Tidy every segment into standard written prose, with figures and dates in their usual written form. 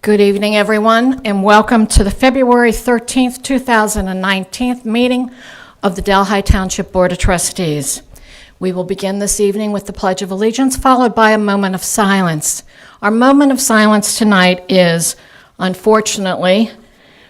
Good evening, everyone, and welcome to the February 13th, 2019 meeting of the Delhi Township Board of Trustees. We will begin this evening with the Pledge of Allegiance, followed by a moment of silence. Our moment of silence tonight is, unfortunately,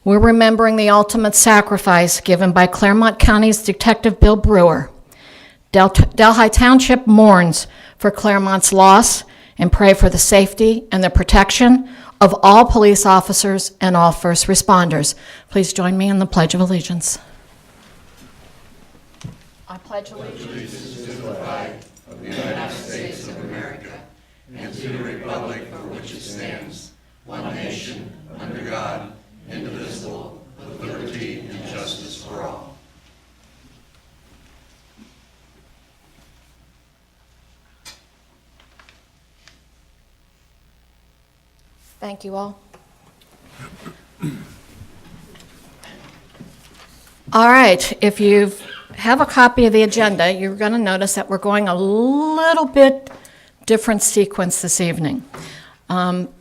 we're remembering the ultimate sacrifice given by Claremont County's Detective Bill Brewer. Delhi Township mourns for Claremont's loss and pray for the safety and the protection of all police officers and all first responders. Please join me in the Pledge of Allegiance. I pledge allegiance to the flag of the United States of America and to the republic for which it stands, one nation, under God, indivisible, with liberty and justice for all. Thank you all. All right, if you have a copy of the agenda, you're going to notice that we're going a little bit different sequence this evening.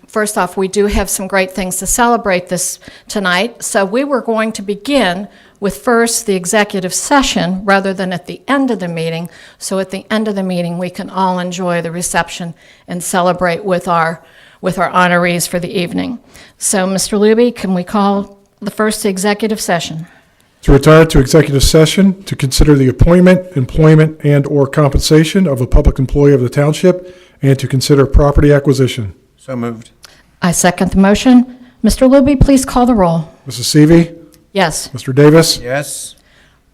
First off, we do have some great things to celebrate this tonight, so we were going to begin with first the executive session rather than at the end of the meeting, so at the end of the meeting we can all enjoy the reception and celebrate with our honorees for the evening. So, Mr. Luby, can we call the first executive session? To retire to executive session to consider the appointment, employment, and/or compensation of a public employee of the township and to consider property acquisition. So moved. I second the motion. Mr. Luby, please call the roll. Mrs. Seavey? Yes. Mr. Davis? Yes.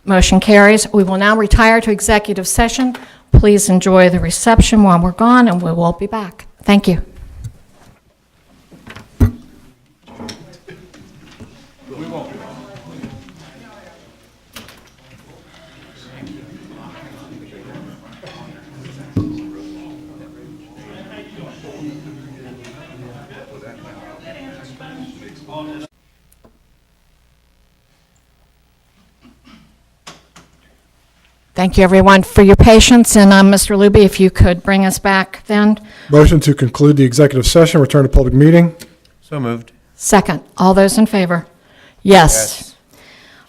Motion carries. We will now retire to executive session. Please enjoy the reception while we're gone, and we will be back. Thank you. Thank you, everyone, for your patience. And Mr. Luby, if you could bring us back then. Motion to conclude the executive session, return to public meeting. So moved. Second. All those in favor? Yes.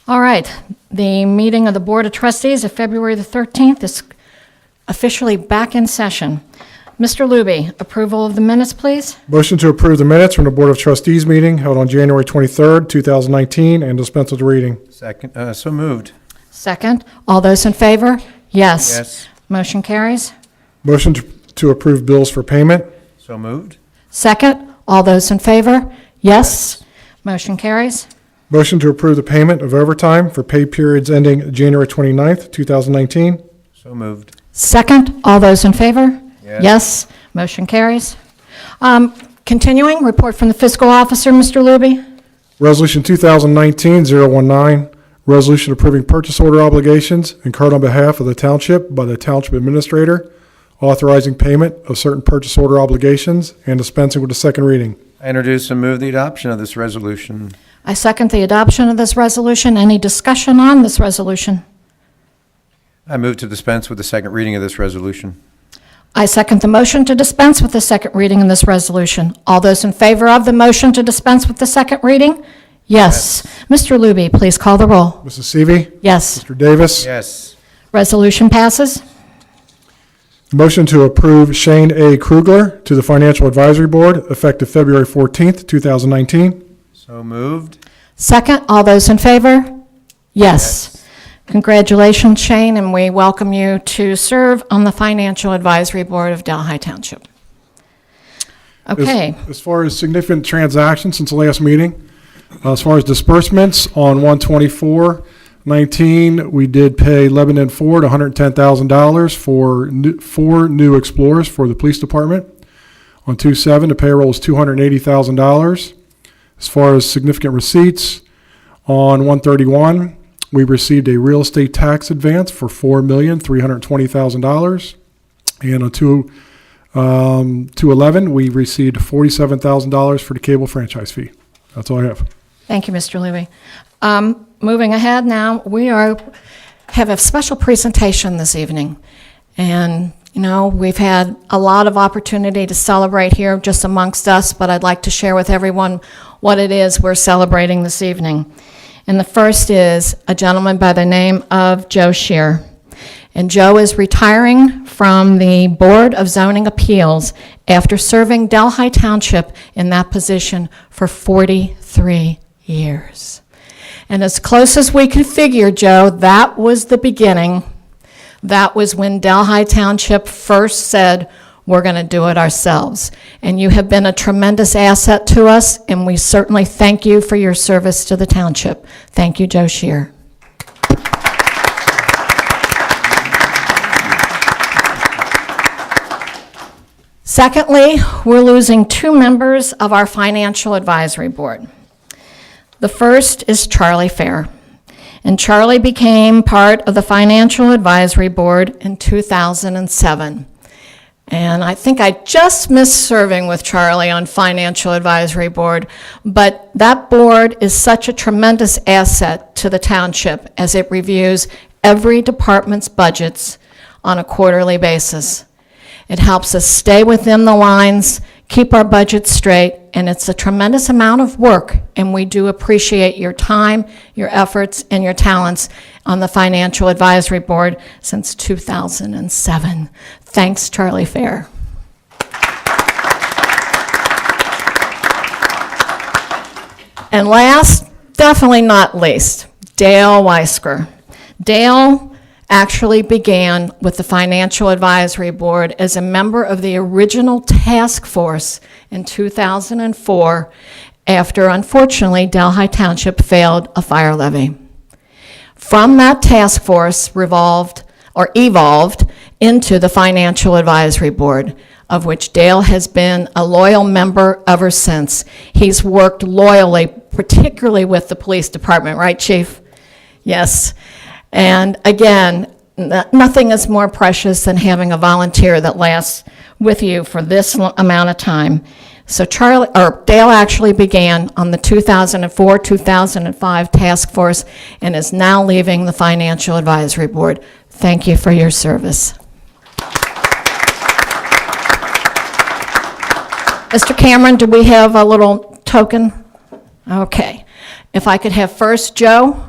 All right. The meeting of the Board of Trustees of February the 13th is officially back in session. Mr. Luby, approval of the minutes, please. Motion to approve the minutes from the Board of Trustees meeting held on January 23rd, 2019, and dispense with the reading. Second. So moved. Second. All those in favor? Yes. Yes. Motion carries. Motion to approve bills for payment. So moved. Second. All those in favor? Yes. Motion carries. Motion to approve the payment of overtime for pay periods ending January 29th, 2019. So moved. Second. All those in favor? Yes. Yes. Motion carries. Continuing, report from the fiscal officer, Mr. Luby. Resolution 2019-019, resolution approving purchase order obligations incurred on behalf of the township by the township administrator, authorizing payment of certain purchase order obligations and dispensing with the second reading. I introduce and move the adoption of this resolution. I second the adoption of this resolution. Any discussion on this resolution? I move to dispense with the second reading of this resolution. I second the motion to dispense with the second reading of this resolution. All those in favor of the motion to dispense with the second reading? Yes. Mr. Luby, please call the roll. Mrs. Seavey? Yes. Mr. Davis? Yes. Resolution passes. Motion to approve Shane A. Krugler to the Financial Advisory Board effective February 14th, 2019. So moved. Second, all those in favor? Yes. Congratulations, Shane, and we welcome you to serve on the Financial Advisory Board of Delhi Township. Okay. As far as significant transactions since the last meeting, as far as disbursements on 1/24/19, we did pay Lebanon Ford $110,000 for four new Explorers for the police department. On 2/7, the payroll is $280,000. As far as significant receipts, on 1/31, we received a real estate tax advance for $4,320,000. And on 2/11, we received $47,000 for the cable franchise fee. That's all I have. Thank you, Mr. Luby. Moving ahead now, we have a special presentation this evening. And You know, we've had a lot of opportunity to celebrate here just amongst us, but I'd like to share with everyone what it is we're celebrating this evening. And the first is a gentleman by the name of Joe Shear. And Joe is retiring from the Board of Zoning Appeals after serving Delhi Township in that position for 43 years. And as close as we could figure, Joe, that was the beginning. That was when Delhi Township first said, we're going to do it ourselves. And you have been a tremendous asset to us, and we certainly thank you for your service to the township. Thank you, Joe Shear. Secondly, we're losing 2 members of our Financial Advisory Board. The first is Charlie Fair. And Charlie became part of the Financial Advisory Board in 2007. And I think I just missed serving with Charlie on Financial Advisory Board, but that board is such a tremendous asset to the township as it reviews every department's budgets on a quarterly basis. It helps us stay within the lines, keep our budgets straight, and it's a tremendous amount of work, and we do appreciate your time, your efforts, and your talents on the Financial Advisory Board since 2007. Thanks, Charlie Fair. And last, definitely not least, Dale Weisker. Dale actually began with the Financial Advisory Board as a member of the original task force in 2004 after, unfortunately, Delhi Township failed a fire levy. From that task force evolved into the Financial Advisory Board, of which Dale has been a loyal member ever since. He's worked loyally, particularly with the police department, right, Chief? Yes. And again, nothing is more precious than having a volunteer that lasts with you for this amount of time. So Dale actually began on the 2004-2005 task force and is now leaving the Financial Advisory Board. Thank you for your service. Mr. Cameron, do we have a little token? Okay. If I could have first Joe.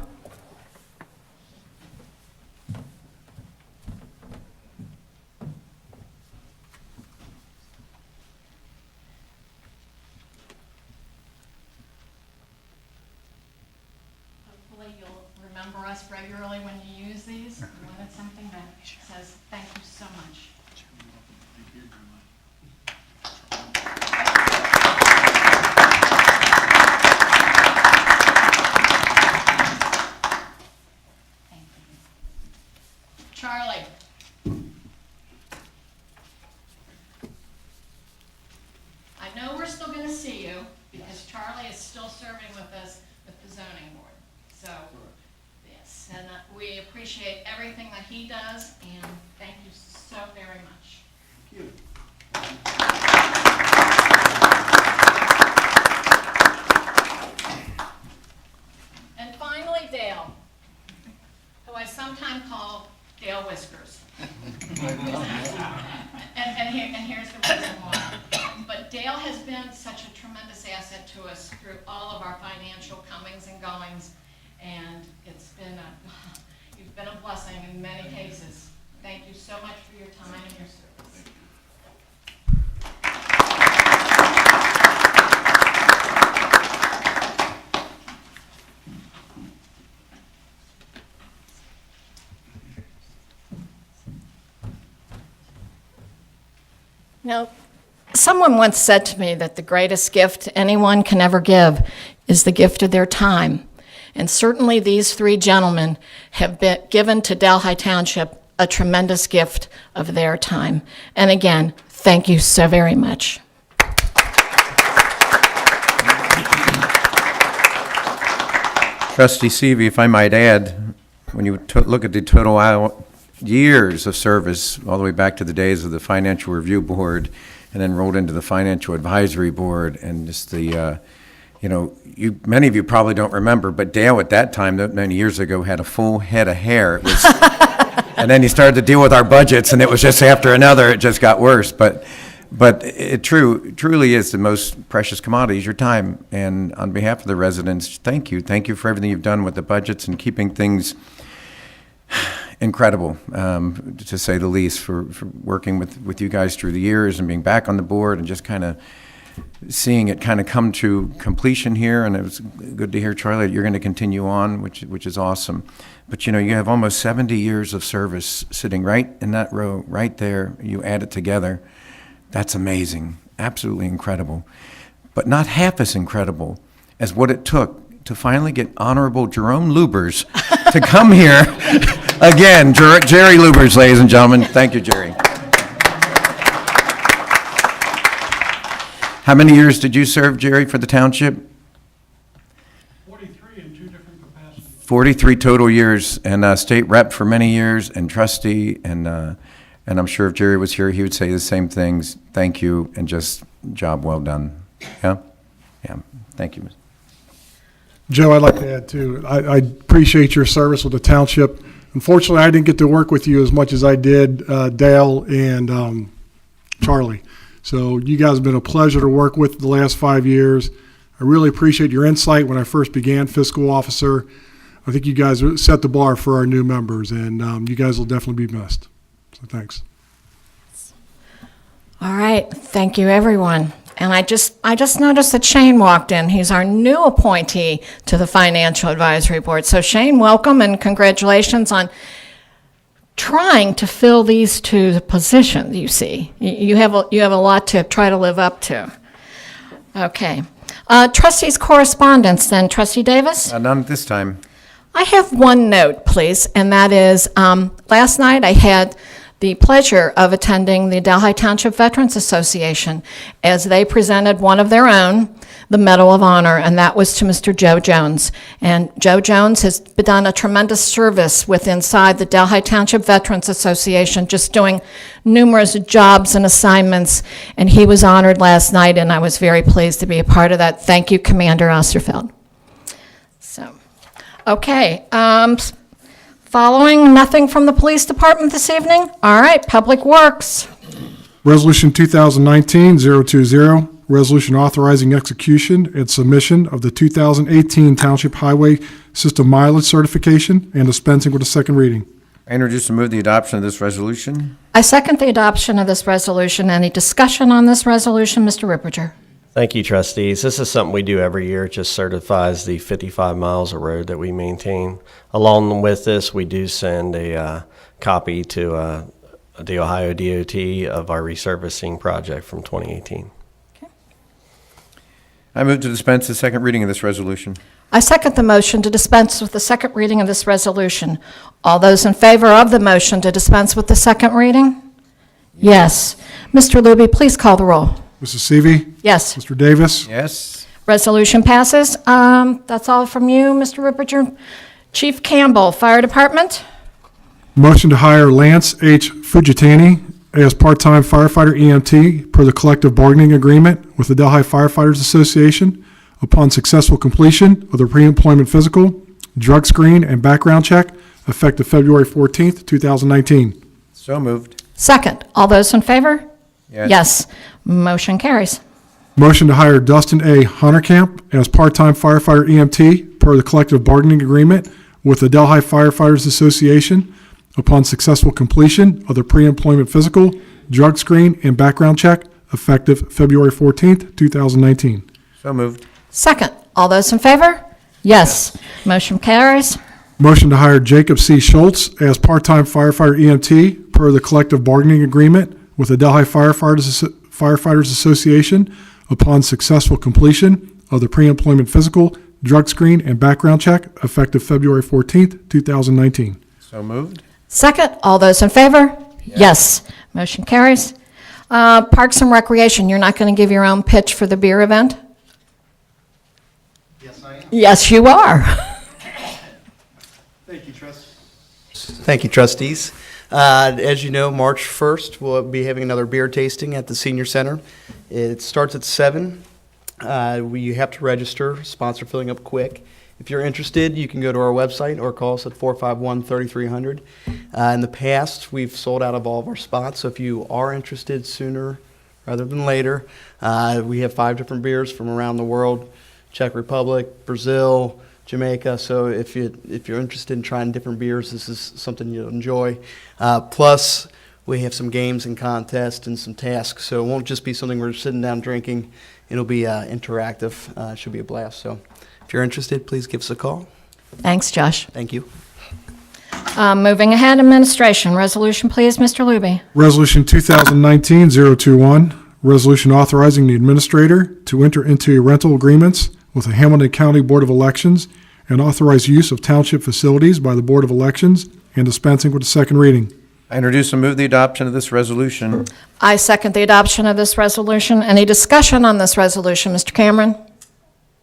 Remember us regularly when you use these. You wanted something that says thank you so much. Thank you. Charlie. I know we're still going to see you because Charlie is still serving with us with the zoning board. So. And we appreciate everything that he does, and thank you so very much. Thank you. And finally, Dale, who I sometimes call Dale Whiskers. and here's the reason why. But Dale has been such a tremendous asset to us through all of our financial comings and goings. And you've been a blessing in many cases. Thank you so much for your time and your service. Now, someone once said to me that the greatest gift anyone can ever give is the gift of their time. And certainly these 3 gentlemen have been given to Delhi Township a tremendous gift of their time. And again, thank you so very much. Trustee Seavey, if I might add, when you look at the total years of service, all the way back to the days of the Financial Review Board, and then rolled into the Financial Advisory Board, and just the many of you probably don't remember, but Dale at that time, that many years ago, had a full head of hair. It was And then he started to deal with our budgets, and it was just after another, it just got worse. But it truly is the most precious commodity is your time. And on behalf of the residents, thank you. Thank you for everything you've done with the budgets and keeping things incredible, to say the least, for working with you guys through the years and being back on the board and just kind of seeing it kind of come to completion here. And it was good to hear, Charlie, that you're going to continue on, which is awesome. But, you have almost 70 years of service sitting right in that row, right there. You add it together. That's amazing. Absolutely incredible. But not half as incredible as what it took to finally get Honorable Jerome Lubers to come here again. Jerry Lubers, ladies and gentlemen. Thank you, Jerry. How many years did you serve, Jerry, for the township? 43 in 2 different capacities. 43 total years, and state rep for many years, and trustee, and I'm sure if Jerry was here, he would say the same things. Thank you, and just job well done. Yeah? Yeah. Thank you. Joe, I'd like to add too, I appreciate your service with the township. Unfortunately, I didn't get to work with you as much as I did Dale and Charlie. So you guys have been a pleasure to work with the last 5 years. I really appreciate your insight when I first began fiscal officer. I think you guys set the bar for our new members, and you guys will definitely be missed. So thanks. All right, thank you, everyone. And I just noticed that Shane walked in. He's our new appointee to the Financial Advisory Board. So Shane, welcome and congratulations on trying to fill these 2 positions. You see, you have a lot to try to live up to. Okay, trustees' correspondence. Then, Trustee Davis. None at this time. I have one note, please, and that is last night I had the pleasure of attending the Delhi Township Veterans Association as they presented one of their own, the Medal of Honor, and that was to Mr. Joe Jones. And Joe Jones has done a tremendous service inside the Delhi Township Veterans Association, just doing numerous jobs and assignments, and he was honored last night, and I was very pleased to be a part of that. Thank you, Commander Osterfeld. So, okay. Following, nothing from the police department this evening? All right, Public Works. Resolution 2019-020, resolution authorizing execution and submission of the 2018 Township Highway System Mileage Certification and dispensing with a second reading. I introduce and move the adoption of this resolution. I second the adoption of this resolution. Any discussion on this resolution? Mr. Ripperger. Thank you, trustees. This is something we do every year. It just certifies the 55 miles of road that we maintain. Along with this, we do send a copy to the Ohio DOT of our resurfacing project from 2018. I move to dispense the second reading of this resolution. I second the motion to dispense with the second reading of this resolution. All those in favor of the motion to dispense with the second reading? Yes. Mr. Luby, please call the roll. Mrs. Seavey. Yes. Mr. Davis. Yes. Resolution passes. That's all from you, Mr. Ripperger. Chief Campbell, Fire Department. Motion to hire Lance H. Fujitani as part-time firefighter EMT per the collective bargaining agreement with the Delhi Firefighters Association upon successful completion of the pre-employment physical, drug screen, and background check effective February 14th, 2019. So moved. Second. All those in favor? Yes. Yes. Motion carries. Motion to hire Dustin A. Hunterkamp as part-time firefighter EMT per the collective bargaining agreement with the Delhi Firefighters Association upon successful completion of the pre-employment physical, drug screen, and background check effective February 14th, 2019. So moved. Second. All those in favor? Yes. Motion carries. Motion to hire Jacob C. Schultz as part-time firefighter EMT per the collective bargaining agreement with the Delhi Firefighters Association upon successful completion of the pre-employment physical, drug screen, and background check effective February 14th, 2019. So moved. Second. All those in favor? Yes. Motion carries. Parks and Recreation, you're not going to give your own pitch for the beer event? Yes, I am. Yes, you are. Thank you, trustees. As you know, March 1st, we'll be having another beer tasting at the Senior Center. It starts at 7. You have to register, sponsor filling up quick. If you're interested, you can go to our website or call us at 451-3300. In the past, we've sold out of all of our spots, so if you are interested sooner rather than later, we have 5 different beers from around the world, Czech Republic, Brazil, Jamaica. So if you're interested in trying different beers, this is something you'll enjoy. Plus, we have some games and contests and some tasks, so it won't just be something we're sitting down drinking. It'll be interactive. It should be a blast. So if you're interested, please give us a call. Thanks, Josh. Thank you. Moving ahead, administration. Resolution, please, Mr. Luby. Resolution 2019-021, resolution authorizing the administrator to enter into rental agreements with the Hamilton County Board of Elections and authorize use of township facilities by the Board of Elections and dispensing with the second reading. I introduce and move the adoption of this resolution. I second the adoption of this resolution. Any discussion on this resolution, Mr. Cameron?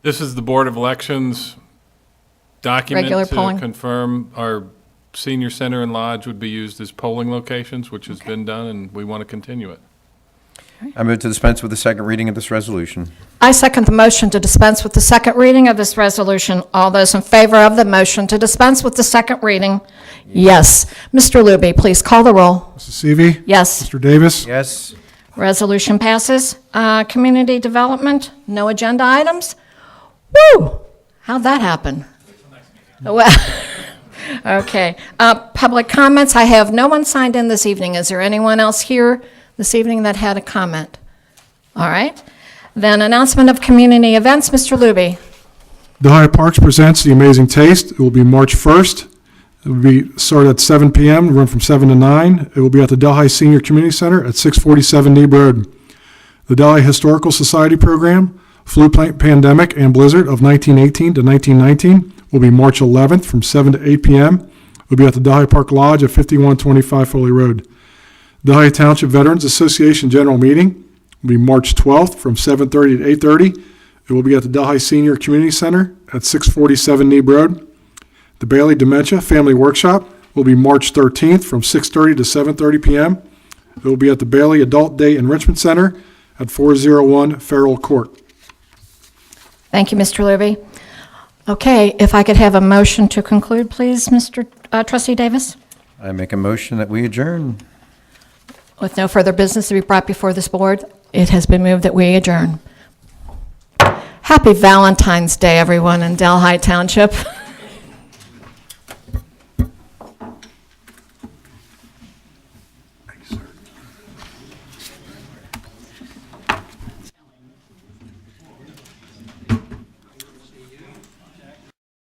This is the Board of Elections document Regular to polling. confirm our senior center and lodge would be used as polling locations, which has been done, and we want to continue it. I move to dispense with the second reading of this resolution. I second the motion to dispense with the second reading of this resolution. All those in favor of the motion to dispense with the second reading? Yes. Mr. Luby, please call the roll. Mrs. Seavey. Yes. Mr. Davis. Yes. Resolution passes. Community development, no agenda items? Woo! How'd that happen? Well, okay. Public comments, I have no one signed in this evening. Is there anyone else here this evening that had a comment? All right. Then announcement of community events, Mr. Luby. Delhi Parks presents The Amazing Taste. It will be March 1st. It will be started at 7 p.m., run from 7 to 9. It will be at the Delhi Senior Community Center at 647 Neeb Road. The Delhi Historical Society program, Flu Pandemic and Blizzard of 1918 to 1919, will be March 11th from 7 to 8 p.m. It will be at the Delhi Park Lodge at 5125 Foley Road. Delhi Township Veterans Association General Meeting will be March 12th from 7:30 to 8:30. It will be at the Delhi Senior Community Center at 647 Neeb Road. The Bailey Dementia Family Workshop will be March 13th from 6:30 to 7:30 p.m. It will be at the Bailey Adult Day Enrichment Center at 401 Farrell Court. Thank you, Mr. Luby. Okay, if I could have a motion to conclude, please, Mr. Trustee Davis? I make a motion that we adjourn. With no further business to be brought before this board, it has been moved that we adjourn. Happy Valentine's Day, everyone in Delhi Township.